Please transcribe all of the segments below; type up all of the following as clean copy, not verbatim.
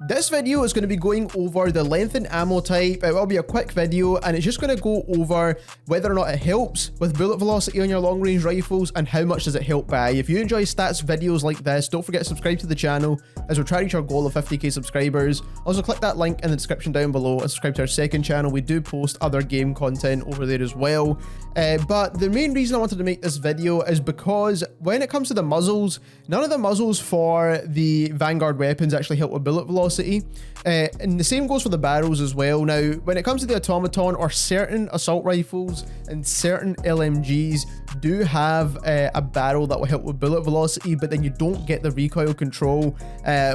This video is going to be going over the lengthened ammo type. It will be a quick video and it's just going to go over whether or not it helps with bullet velocity on your long range rifles and how much does it help by. If you enjoy stats videos like this, don't forget to subscribe to the channel as we're trying to reach our goal of 50k subscribers. Also click that link in the description down below and subscribe to our second channel. We do post other game content over there as well. But the main reason I wanted to make this video is because when it comes to the muzzles, none of the muzzles for the Vanguard weapons actually help with bullet velocity. And the same goes for the barrels as well. Now, when it comes to the Automaton or certain assault rifles and certain LMGs do have a barrel that will help with bullet velocity, but then you don't get the recoil control,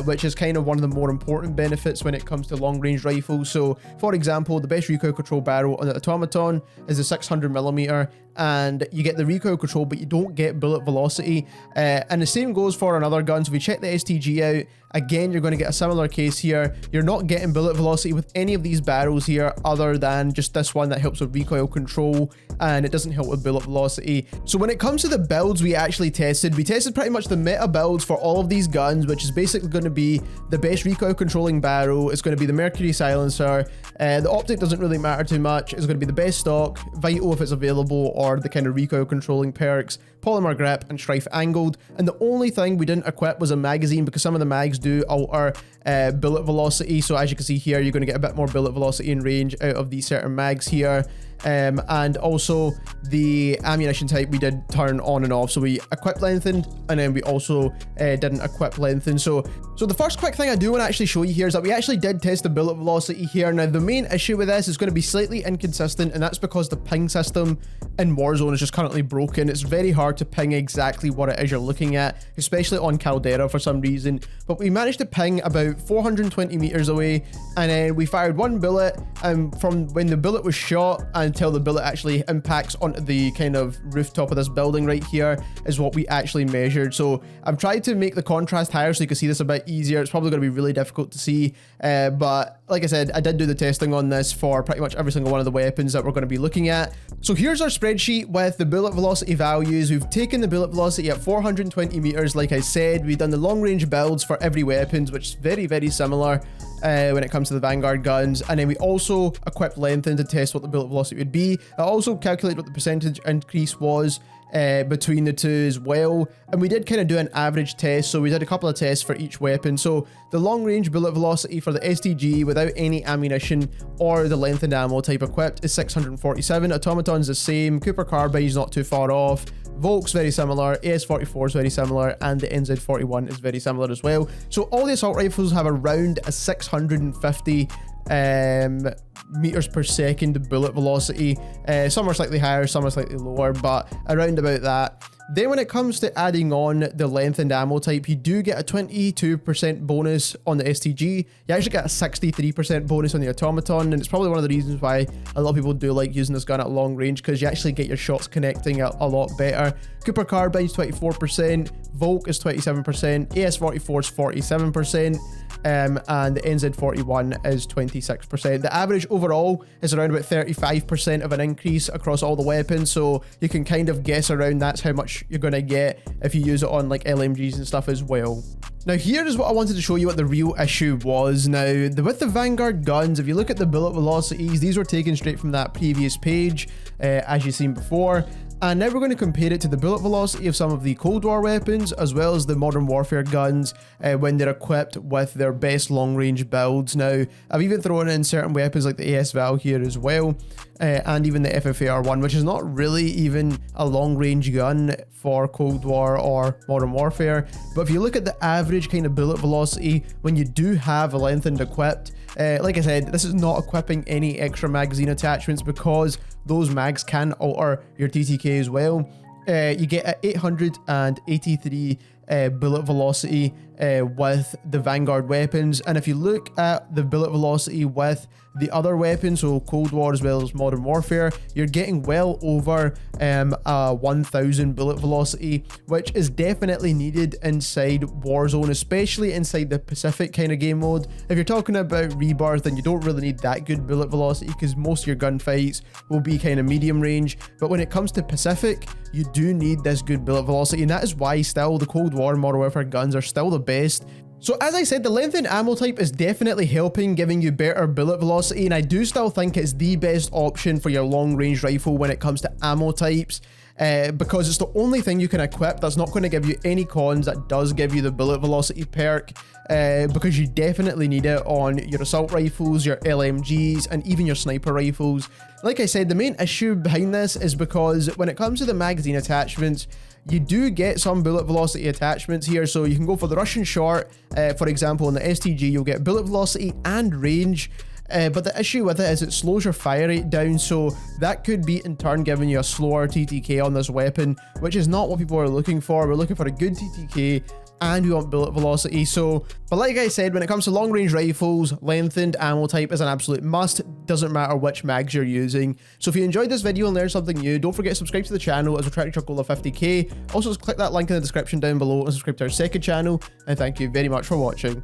which is kind of one of the more important benefits when it comes to long range rifles. So, for example, the best recoil control barrel on the Automaton is the 600mm, and you get the recoil control, but you don't get bullet velocity. And the same goes for another gun. So if we check the STG out, again, you're going to get a similar case here. You're not getting bullet velocity with any of these barrels here other than just this one that helps with recoil control, and it doesn't help with bullet velocity. So when it comes to the builds we actually tested, we tested pretty much the meta builds for all of these guns, which is basically going to be the best recoil controlling barrel. It's going to be the Mercury silencer. The optic doesn't really matter too much. It's going to be the best stock, Vital if it's available, or the kind of recoil controlling perks, polymer grip, and strife angled. And the only thing we didn't equip was a magazine, because some of the mags do alter bullet velocity. So as you can see here, you're going to get a bit more bullet velocity and range out of these certain mags here. And also the ammunition type we did turn on and off. So we equipped lengthened, and then we also didn't equip lengthened. So the first quick thing I do want to actually show you here is that we actually did test the bullet velocity here. Now the main issue with this is going to be slightly inconsistent, and that's because the ping system in Warzone is just currently broken. It's very hard to ping exactly what it is you're looking at, especially on Caldera for some reason. But we managed to ping about 420 meters away, and then we fired one bullet, and from when the bullet was shot until the bullet actually impacts onto the kind of rooftop of this building right here is what we actually measured. So I've tried to make the contrast higher so you can see this a bit easier. It's probably going to be really difficult to see, but like I said, I did do the testing on this for pretty much every single one of the weapons that we're going to be looking at. So here's our spreadsheet with the bullet velocity values. We've taken the bullet velocity at 420 meters. Like I said, we've done the long range builds for every weapons, which is very, very similar when it comes to the Vanguard guns. And then we also equipped lengthened to test what the bullet velocity would be. I also calculated what the percentage increase was between the two as well, and we did kind of do an average test. So we did a couple of tests for each weapon. So the long range bullet velocity for the STG without any ammunition or the lengthened ammo type equipped is 647. Automaton's the same, Cooper Carbine's not too far off, Volk's very similar, AS44 is very similar, and the NZ41 is very similar as well. So all the assault rifles have around a 650 meters per second bullet velocity. Some are slightly higher, some are slightly lower, but around about that. Then when it comes to adding on the lengthened ammo type, you do get a 22% bonus on the STG. You actually get a 63% bonus on the Automaton, and it's probably one of the reasons why a lot of people do like using this gun at long range, because you actually get your shots connecting a lot better. Cooper Carbine's 24%, Volk is 27%, AS44 is 47%, and the NZ41 is 26%. The average overall is around about 35% of an increase across all the weapons, so you can kind of guess around that's how much you're going to get if you use it on like LMGs and stuff as well. Now here is what I wanted to show you what the real issue was. Now with the Vanguard guns, if you look at the bullet velocities, these were taken straight from that previous page as you've seen before. And now we're going to compare it to the bullet velocity of some of the Cold War weapons, as well as the Modern Warfare guns when they're equipped with their best long range builds. Now, I've even thrown in certain weapons like the AS Val here as well, and even the FFAR1, which is not really even a long range gun for Cold War or Modern Warfare. But if you look at the average kind of bullet velocity when you do have a lengthened equipped, like I said, this is not equipping any extra magazine attachments because those mags can alter your TTK as well. You get an 883 bullet velocity with the Vanguard weapons, and if you look at the bullet velocity with the other weapons, so Cold War as well as Modern Warfare, you're getting well over 1000 bullet velocity, which is definitely needed inside Warzone, especially inside the Pacific kind of game mode. If you're talking about Rebirth, then you don't really need that good bullet velocity because most of your gunfights will be kind of medium range, but when it comes to Pacific, you do need this good bullet velocity, and that is why still the Cold War and Modern Warfare guns are still the best. So as I said, the lengthened ammo type is definitely helping, giving you better bullet velocity, and I do still think it's the best option for your long range rifle when it comes to ammo types. Because it's the only thing you can equip that's not going to give you any cons, that does give you the bullet velocity perk, because you definitely need it on your assault rifles, your LMGs, and even your sniper rifles. Like I said, the main issue behind this is because when it comes to the magazine attachments, you do get some bullet velocity attachments here. So you can go for the Russian short, for example, in the STG, you'll get bullet velocity and range. But the issue with it is it slows your fire rate down, so that could be in turn giving you a slower TTK on this weapon, which is not what people are looking for. We're looking for a good TTK and we want bullet velocity. So, but like I said, when it comes to long range rifles, lengthened ammo type is an absolute must. Doesn't matter which mags you're using. So if you enjoyed this video and learned something new, don't forget to subscribe to the channel as we're trying to reach our goal of 50k. Also, just click that link in the description down below and subscribe to our second channel, and thank you very much for watching.